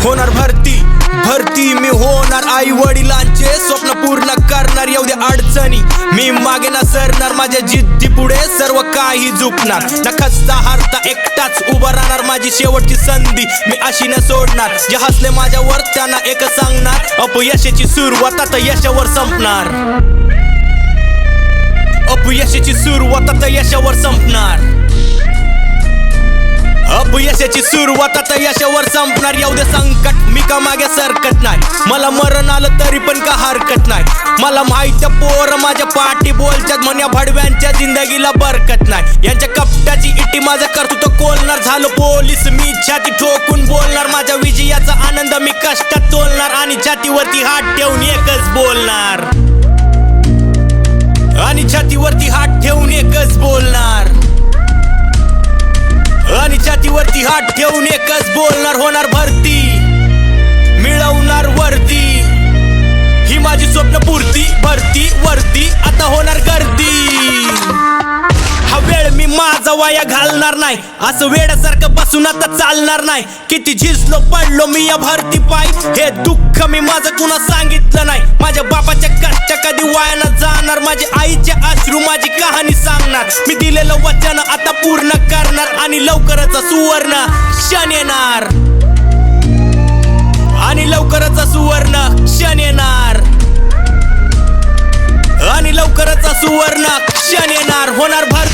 होणार भरती मी होणार आई वडिलांचे स्वप्न पूर्ण करणार एवढ्या अडचणी मी मागे ना सरणार माझ्या जिद्दी पुढे सर्व काही झुकणार न खचता हारता एकटाच उभा राहणार माझी शेवटची संधी मी अशी न सोडणार जे हसले माझ्यावर त्यांना एक सांगणार अपयशाची सुरुवात आता यशावर संपणार अपयशाची सुरुवात आता यशावर संपणार अपयशाची सुरुवात आता यशावर संपणार एवढे संकट मी का मागे सरकत नाही मला मरण आलं तरी पण का हरकत नाही मला माहित पोर माझ्या पाठी बोलतात म्हण्या भडव्यांच्या जिंदगीला बरकत नाही यांच्या कपट्याची इटी माझं कर्तृत्व कोलणार झालो पोलीस मी छाती ठोकून बोलणार माझ्या विजयाचा आनंद मी कष्टात तोलणार आणि छातीवरती हात ठेवून एकच बोलणार आणि छातीवरती हात ठेवून एकच बोलणार आणि छातीवरती हात ठेवून एकच बोलणार होणार भरती मिळवणार वर्दी ही माझी स्वप्नपूर्ती भरती वरती आता होणार गर्दी हा वेळ मी माझा वाया घालणार नाही असं वेड्यासारखं बसून आता चालणार नाही किती झिजलो पडलो मी या भरती पाय हे दुःख मी माझं कुणा सांगितलं नाही माझ्या बापाच्या कष्ट कधी वाया न जाणार माझ्या आईचे अश्रू माझी कहाणी सांगणार मी दिलेलं वचन आता पूर्ण करणार आणि लवकरच सुवर्ण क्षण येणार आणि लवकरच सुवर्ण क्षण येणार आणि लवकरच सुवर्ण क्षण येणार होणार भरती